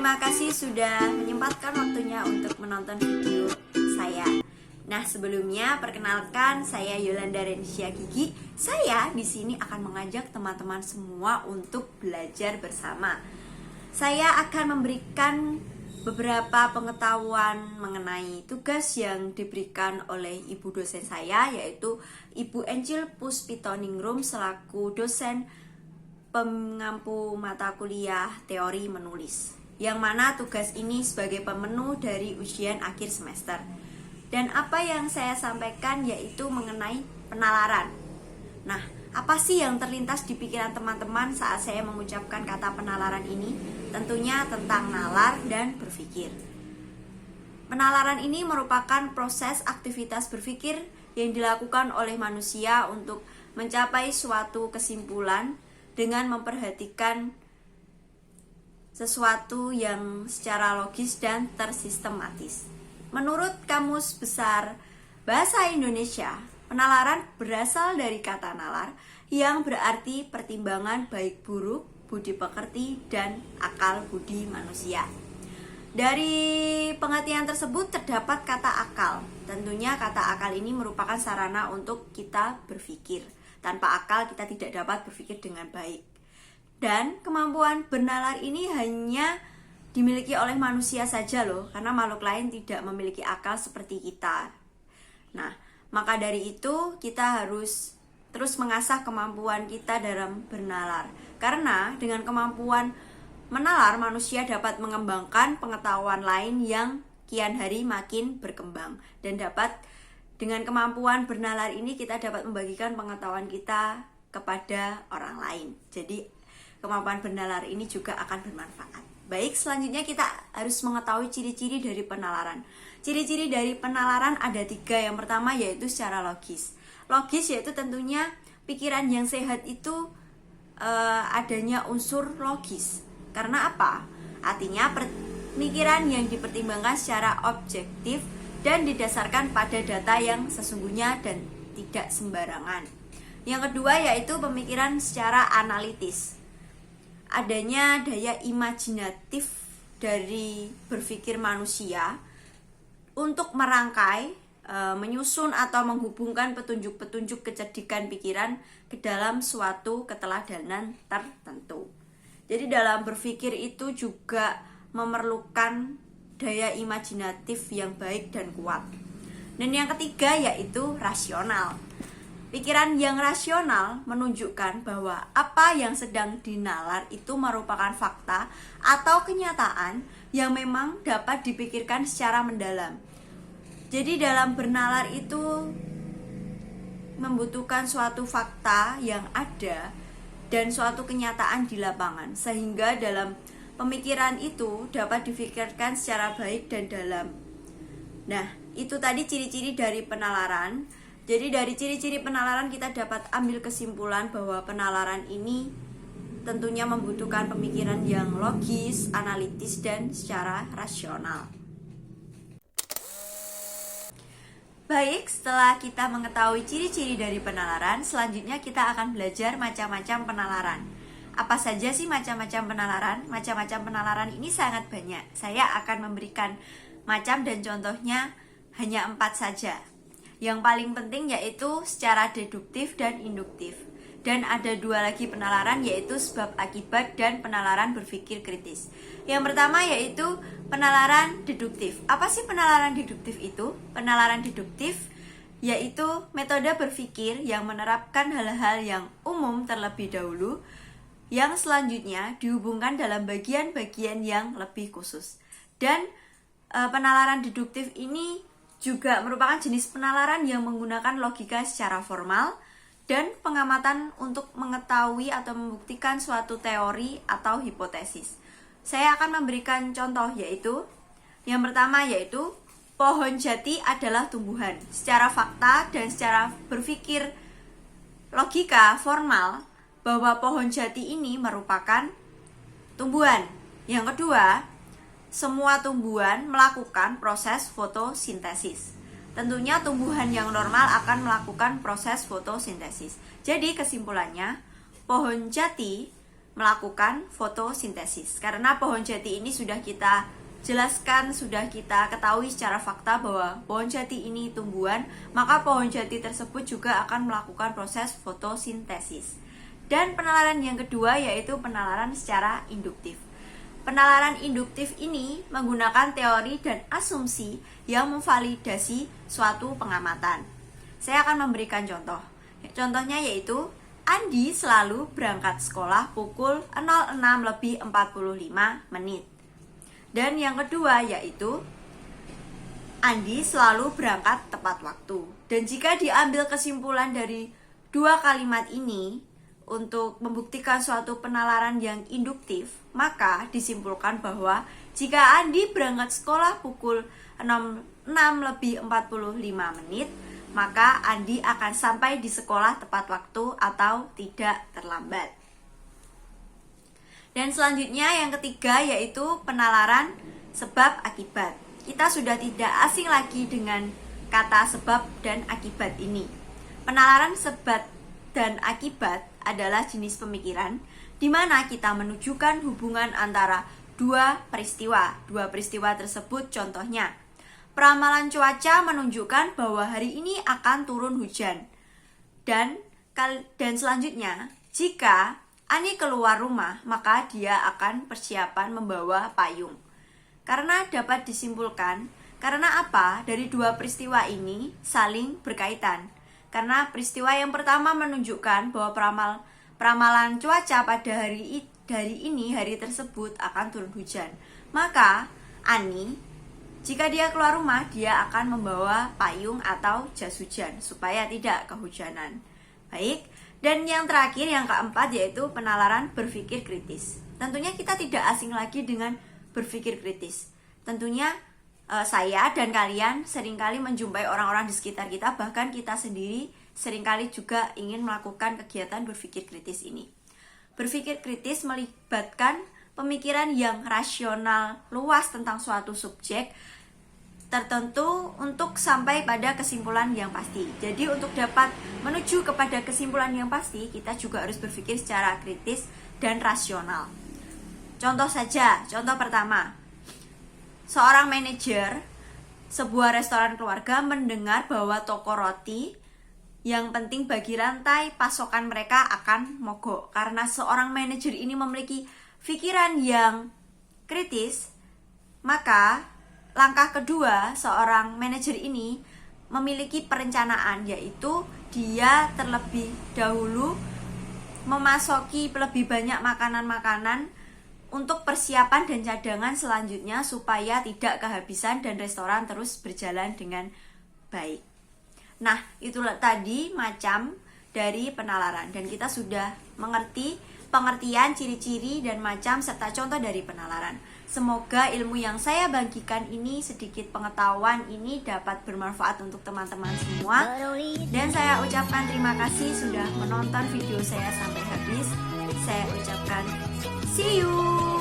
Terima kasih sudah menyempatkan waktunya untuk menonton video saya. Nah, sebelumnya perkenalkan, saya Yolanda Renisha Gigi. Saya di sini akan mengajak teman-teman semua untuk belajar bersama. Saya akan memberikan beberapa pengetahuan mengenai tugas yang diberikan oleh ibu dosen saya, yaitu Ibu Angel Puspitoningrum selaku dosen pengampu mata kuliah teori menulis, yang mana tugas ini sebagai pemenuh dari ujian akhir semester. Dan apa yang saya sampaikan yaitu mengenai penalaran. Nah, apa sih yang terlintas di pikiran teman-teman saat saya mengucapkan kata penalaran ini? Tentunya tentang nalar dan berpikir. Penalaran ini merupakan proses aktivitas berpikir yang dilakukan oleh manusia untuk mencapai suatu kesimpulan dengan memperhatikan sesuatu yang secara logis dan tersistematis. Menurut Kamus Besar Bahasa Indonesia, penalaran berasal dari kata nalar yang berarti pertimbangan baik buruk, budi pekerti, dan akal budi manusia. Dari pengertian tersebut terdapat kata akal. Tentunya kata akal ini merupakan sarana untuk kita berpikir. Tanpa akal kita tidak dapat berpikir dengan baik. Dan kemampuan bernalar ini hanya dimiliki oleh manusia saja loh, karena makhluk lain tidak memiliki akal seperti kita. Nah, maka dari itu kita harus terus mengasah kemampuan kita dalam bernalar. Karena dengan kemampuan menalar, manusia dapat mengembangkan pengetahuan lain yang kian hari makin berkembang. Dan dengan kemampuan bernalar ini kita dapat membagikan pengetahuan kita kepada orang lain. Jadi kemampuan bernalar ini juga akan bermanfaat. Baik, selanjutnya kita harus mengetahui ciri-ciri dari penalaran. Ciri-ciri dari penalaran ada 3. Yang pertama yaitu secara logis. Logis yaitu tentunya pikiran yang sehat itu adanya unsur logis. Karena apa? Artinya pemikiran yang dipertimbangkan secara objektif dan didasarkan pada data yang sesungguhnya dan tidak sembarangan. Yang kedua yaitu pemikiran secara analitis. Adanya daya imajinatif dari berpikir manusia untuk merangkai, menyusun atau menghubungkan petunjuk-petunjuk kecerdikan pikiran ke dalam suatu keteladanan tertentu. Jadi dalam berpikir itu juga memerlukan daya imajinatif yang baik dan kuat. Dan yang ketiga yaitu rasional. Pikiran yang rasional menunjukkan bahwa apa yang sedang dinalar itu merupakan fakta atau kenyataan yang memang dapat dipikirkan secara mendalam. Jadi dalam bernalar itu membutuhkan suatu fakta yang ada dan suatu kenyataan di lapangan, sehingga dalam pemikiran itu dapat dipikirkan secara baik dan dalam. Nah, itu tadi ciri-ciri dari penalaran. Jadi dari ciri-ciri penalaran kita dapat ambil kesimpulan bahwa penalaran ini tentunya membutuhkan pemikiran yang logis, analitis, dan secara rasional. Baik, setelah kita mengetahui ciri-ciri dari penalaran, selanjutnya kita akan belajar macam-macam penalaran. Apa saja sih macam-macam penalaran? Macam-macam penalaran ini sangat banyak. Saya akan memberikan macam dan contohnya hanya 4 saja. Yang paling penting yaitu secara deduktif dan induktif. Dan ada 2 lagi penalaran yaitu sebab akibat dan penalaran berpikir kritis. Yang pertama yaitu penalaran deduktif. Apa sih penalaran deduktif itu? Penalaran deduktif yaitu metode berpikir yang menerapkan hal-hal yang umum terlebih dahulu, yang selanjutnya dihubungkan dalam bagian-bagian yang lebih khusus. Dan penalaran deduktif ini juga merupakan jenis penalaran yang menggunakan logika secara formal dan pengamatan untuk mengetahui atau membuktikan suatu teori atau hipotesis. Saya akan memberikan contoh yaitu, yang pertama yaitu pohon jati adalah tumbuhan. Secara fakta dan secara berpikir logika formal bahwa pohon jati ini merupakan tumbuhan. Yang kedua, semua tumbuhan melakukan proses fotosintesis. Tentunya tumbuhan yang normal akan melakukan proses fotosintesis. Jadi kesimpulannya, pohon jati melakukan fotosintesis. Karena pohon jati ini sudah kita jelaskan, sudah kita ketahui secara fakta bahwa pohon jati ini tumbuhan, maka pohon jati tersebut juga akan melakukan proses fotosintesis. Dan penalaran yang kedua yaitu penalaran secara induktif. Penalaran induktif ini menggunakan teori dan asumsi yang memvalidasi suatu pengamatan. Saya akan memberikan contoh. Contohnya yaitu Andi selalu berangkat sekolah pukul 06.45 menit. Dan yang kedua yaitu Andi selalu berangkat tepat waktu. Dan jika diambil kesimpulan dari dua kalimat ini untuk membuktikan suatu penalaran yang induktif, maka disimpulkan bahwa jika Andi berangkat sekolah pukul 06.45 menit, maka Andi akan sampai di sekolah tepat waktu atau tidak terlambat. Dan selanjutnya yang ketiga yaitu penalaran sebab akibat. Kita sudah tidak asing lagi dengan kata sebab dan akibat ini. Penalaran sebab dan akibat adalah jenis pemikiran di mana kita menunjukkan hubungan antara dua peristiwa. Dua peristiwa tersebut contohnya peramalan cuaca menunjukkan bahwa hari ini akan turun hujan. Dan selanjutnya, jika Ani keluar rumah, maka dia akan persiapan membawa payung. Karena dapat disimpulkan, karena apa? Dari dua peristiwa ini saling berkaitan. Karena peristiwa yang pertama menunjukkan bahwa peramalan cuaca pada hari tersebut akan turun hujan. Maka Ani, jika dia keluar rumah, dia akan membawa payung atau jas hujan supaya tidak kehujanan. Baik, dan yang terakhir, yang keempat yaitu penalaran berpikir kritis. Tentunya kita tidak asing lagi dengan berpikir kritis. Tentunya saya dan kalian seringkali menjumpai orang-orang di sekitar kita, bahkan kita sendiri seringkali juga ingin melakukan kegiatan berpikir kritis ini. Berpikir kritis melibatkan pemikiran yang rasional luas tentang suatu subjek tertentu untuk sampai pada kesimpulan yang pasti. Jadi untuk dapat menuju kepada kesimpulan yang pasti, kita juga harus berpikir secara kritis dan rasional. Contoh saja, contoh pertama. Seorang manajer sebuah restoran keluarga mendengar bahwa toko roti yang penting bagi rantai pasokan mereka akan mogok. Karena seorang manajer ini memiliki pikiran yang kritis, maka langkah kedua seorang manajer ini memiliki perencanaan, yaitu dia terlebih dahulu memasuki lebih banyak makanan-makanan untuk persiapan dan cadangan selanjutnya supaya tidak kehabisan dan restoran terus berjalan dengan baik. Nah, itulah tadi macam dari penalaran dan kita sudah mengerti pengertian, ciri-ciri, dan macam serta contoh dari penalaran. Semoga ilmu yang saya bagikan ini, sedikit pengetahuan ini dapat bermanfaat untuk teman-teman semua. Dan saya ucapkan terima kasih sudah menonton video saya sampai habis. Saya ucapkan see you.